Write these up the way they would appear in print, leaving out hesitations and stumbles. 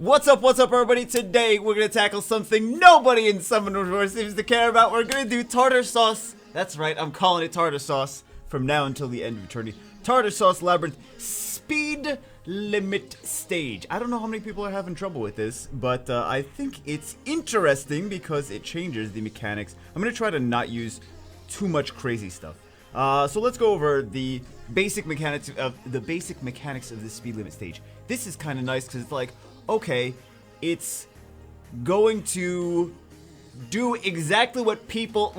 What's up, everybody? Today, we're gonna tackle something nobody in Summoner's War seems to care about. We're gonna do tartar sauce. That's right, I'm calling it tartar sauce from now until the end of eternity. Tartar sauce Labryrinth speed limit stage. I don't know how many people are having trouble with this, but I think it's interesting because it changes the mechanics. I'm gonna try to not use too much crazy stuff. So let's go over the basic mechanics of the speed limit stage. This is kind of nice because it's like, okay, it's going to do exactly what people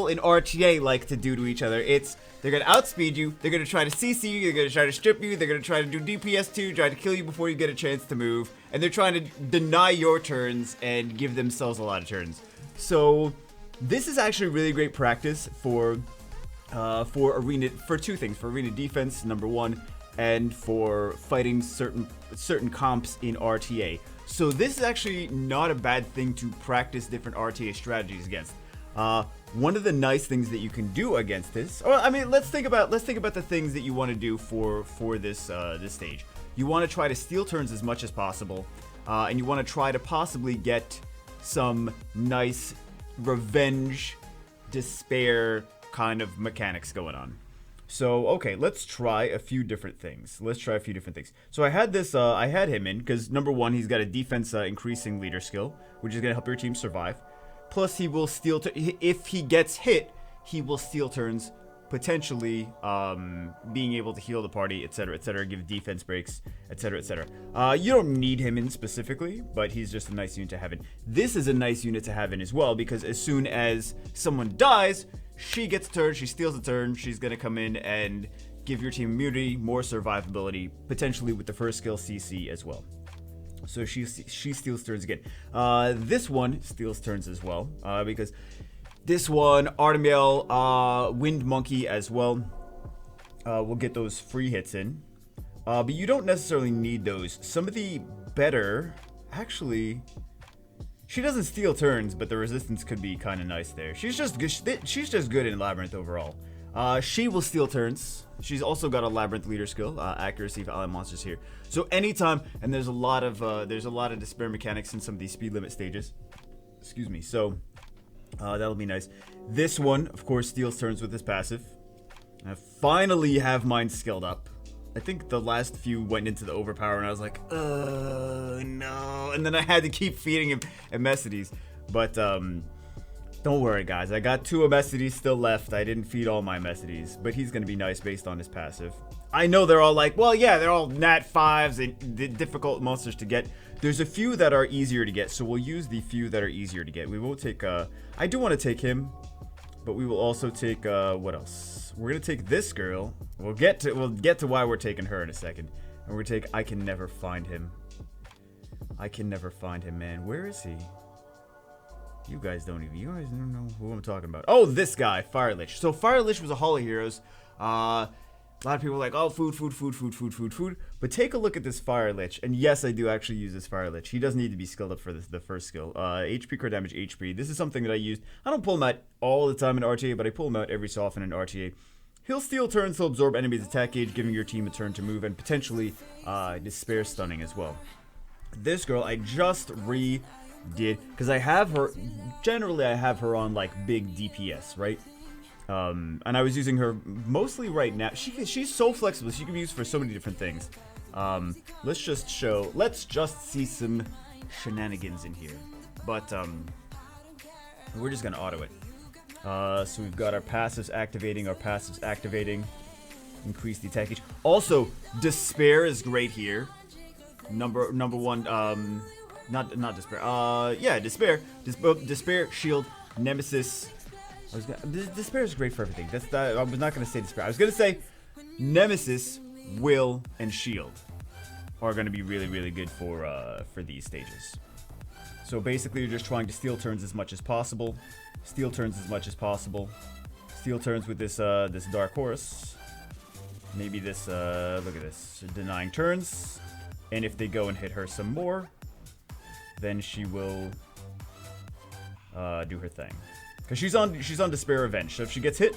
in RTA like to do to each other. They're gonna outspeed you, they're gonna try to CC you, they're gonna try to strip you, they're gonna try to do DPS2, try to kill you before you get a chance to move, and they're trying to deny your turns and give themselves a lot of turns. So this is actually really great practice for arena, for two things: for arena defense, number one, and for fighting certain comps in RTA. So this is actually not a bad thing to practice different RTA strategies against. One of the nice things that you can do against this, or I mean, let's think about the things that you want to do for this this stage. You want to try to steal turns as much as possible, and you want to try to possibly get some nice revenge, despair kind of mechanics going on. So, okay, let's try a few different things. So I had this, I had him in, because number one, he's got a defense increasing leader skill, which is going to help your team survive. Plus, he will steal, if he gets hit, he will steal turns, potentially being able to heal the party, etc., give defense breaks, etc. You don't need him in specifically, but he's just a nice unit to have in. This is a nice unit to have in as well, because as soon as someone dies, she gets a turn, she steals a turn, she's gonna come in and give your team immunity, more survivability, potentially with the first skill CC as well. So she steals turns again. This one steals turns as well, because this one, Artemiel, Wind Monkey as well, will get those free hits in. But you don't necessarily need those. Some of the better, actually, she doesn't steal turns, but the resistance could be kind of nice there. She's just good in Labyrinth overall. She will steal turns. She's also got a Labyrinth leader skill, accuracy of ally monsters here. So anytime, and there's a lot of despair mechanics in some of these speed limit stages. Excuse me. So that'll be nice. This one, of course, steals turns with his passive. I finally have mine skilled up. I think the last few went into the overpower, and I was like, no. And then I had to keep feeding him Emesides. But don't worry, guys. I got 2 Emesides still left. I didn't feed all my Emesides, but he's going to be nice based on his passive. I know they're all like, well, yeah, they're all Nat 5s and difficult monsters to get. There's a few that are easier to get, so we'll use the few that are easier to get. We won't take, I do want to take him, but we will also take, what else? We're going to take this girl. We'll get to why we're taking her in a second. And we're going to take, I can never find him. I can never find him, man. Where is he? You guys don't know who I'm talking about. Oh, this guy, Fire Lich. So Fire Lich was a Hall of Heroes. A lot of people are like, oh, food. But take a look at this Fire Lich. And yes, I do actually use this Fire Lich. He does need to be skilled up for the first skill. HP, core damage, HP. This is something that I used. I don't pull him out all the time in RTA, but I pull him out every so often in RTA. He'll steal turns, he'll absorb enemies' attack gauge, giving your team a turn to move, and potentially despair stunning as well. This girl, I just redid, because I have her, generally I have her on like big DPS, right? And I was using her mostly right now. She's so flexible, she can be used for so many different things. Let's just see some shenanigans in here. But we're just gonna auto it. So we've got our passives activating, increase the attack gauge. Also, despair is great here. Number one, not despair. Yeah, despair. Despair, shield, nemesis. Despair is great for everything. I was not gonna say despair. I was gonna say nemesis, will, and shield are gonna be really, really good for these stages. So basically, you're just trying to steal turns as much as possible. Steal turns with this this Dark Horse. Maybe this, look at this, denying turns. And if they go and hit her some more, then she will do her thing. Because she's on Despair Revenge. So if she gets hit,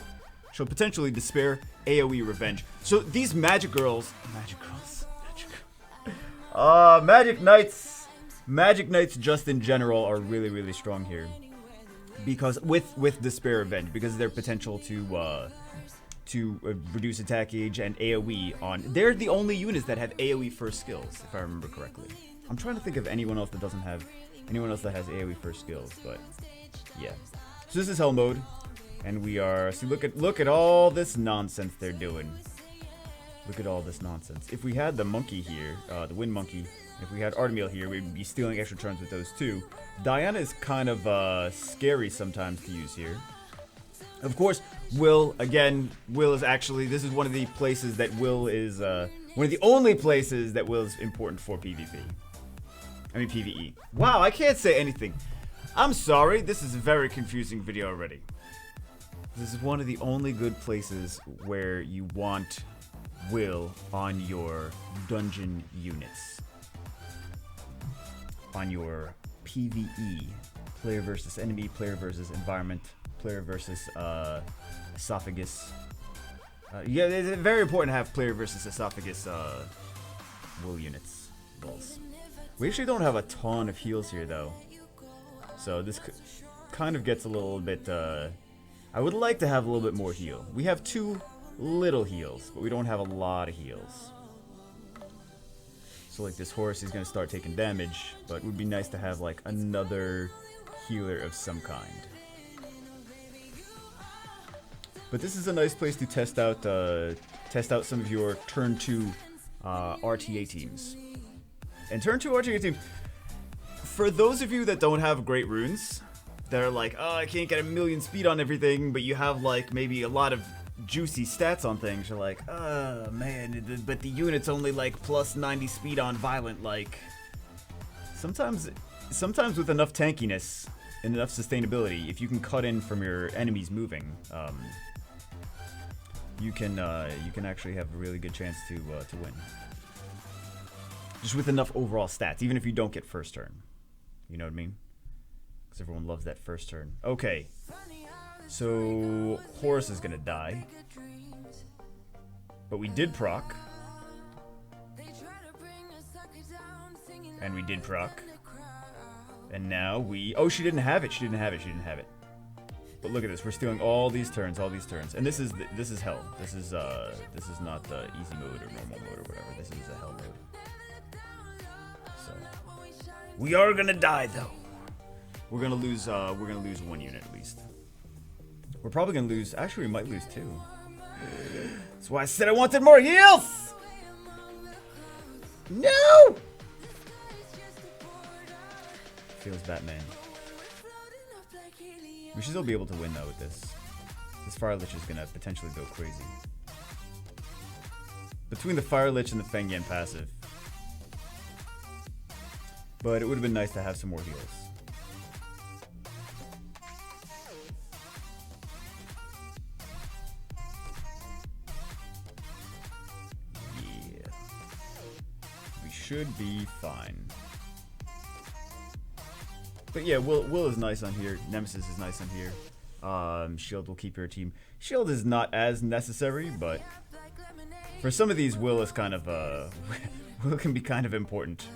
she'll potentially Despair AoE Revenge. So these Magic Knights, Magic Knights just in general are really, really strong here. Because with Despair Revenge, because of their potential to reduce attack gauge and AoE on. They're the only units that have AoE first skills, if I remember correctly. I'm trying to think of anyone else that doesn't have anyone else that has AoE first skills, but yeah. So this is Hell mode, and we are. See, look at all this nonsense they're doing. Look at all this nonsense. If we had the monkey here, the Wind Monkey, if we had Artemiel here, we'd be stealing extra turns with those too. Diana is kind of scary sometimes to use here. Of course, Will is actually, this is one of the places that Will is, one of the only places that Will is important for PvP. I mean PvE. Wow, I can't say anything. I'm sorry, this is a very confusing video already. This is one of the only good places where you want Will on your dungeon units. On your PvE, player versus enemy, player versus environment, player versus esophagus. Yeah, it's very important to have player versus esophagus Will units. Wills. We actually don't have a ton of heals here though, so this kind of gets a little bit. I would like to have a little bit more heal. We have 2 little heals, but we don't have a lot of heals. So like this horse is gonna start taking damage, but it would be nice to have like another healer of some kind. But this is a nice place to test out some of your turn 2 RTA teams. And turn 2 RTA teams, for those of you that don't have great runes, that are like, oh, I can't get a million speed on everything, but you have like maybe a lot of juicy stats on things, you're like, oh man, but the unit's only like plus 90 speed on violent. Like sometimes with enough tankiness and enough sustainability, if you can cut in from your enemies moving, you can actually have a really good chance to win. Just with enough overall stats, even if you don't get first turn. You know what I mean? Because everyone loves that first turn. Okay. So, Horus is gonna die. But we did proc. And we did proc. And now we... Oh, she didn't have it. She didn't have it. She didn't have it. But look at this. We're stealing all these turns. All these turns. And this is hell. This is not the easy mode or normal mode or whatever. This is a hell mode. So we are gonna die though. We're gonna lose 1 unit at least. We're probably gonna lose. Actually, we might lose 2. That's why I said I wanted more heals. No. Feels Batman. We should still be able to win though with this. This Fire Lich is gonna potentially go crazy. Between the Fire Lich and the Feng Yan passive. But it would have been nice to have some more heals. Yeah. We should be fine. But yeah, Will is nice on here. Nemesis is nice on here. Shield will keep your team. Shield is not as necessary, but for some of these, Will is kind of Will can be kind of important,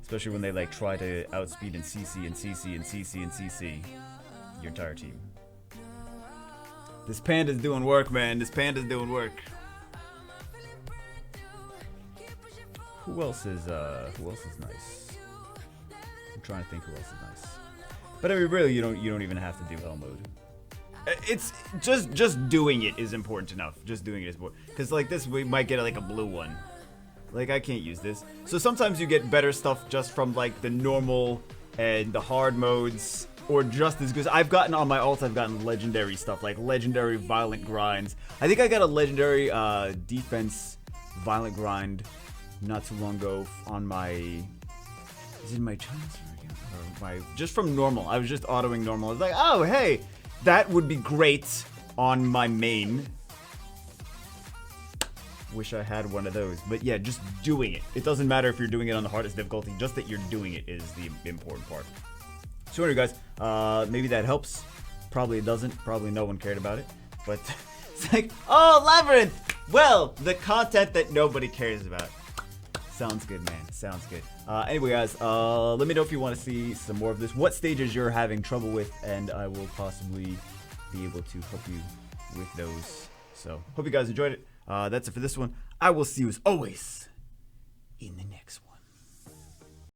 especially when they like try to outspeed and CC and CC and CC and CC your entire team. This panda's doing work, man. This panda's doing work. Who else is nice? I'm trying to think who else is nice. But I mean, really, you don't even have to do hell mode. It's just doing it is important enough. Just doing it is important. Because like this, we might get like a blue one. Like I can't use this. So sometimes you get better stuff just from like the normal and the hard modes, or just as good. I've gotten on my ult, I've gotten legendary stuff like legendary violent grinds. I think I got a legendary defense violent grind not too long ago on my. Is it my Chancellor again? Or my just from normal? I was just autoing normal. I was like, oh hey, that would be great on my main. Wish I had one of those. But yeah, just doing it. It doesn't matter if you're doing it on the hardest difficulty, just that you're doing it is the important part. So anyway, guys, maybe that helps. Probably it doesn't. Probably no one cared about it. But it's like, oh, Labryrinth! Well, the content that nobody cares about. Sounds good, man. Sounds good. Anyway, guys, let me know if you want to see some more of this. What stages you're having trouble with, and I will possibly be able to help you with those. So, hope you guys enjoyed it. That's it for this one. I will see you as always in the next one.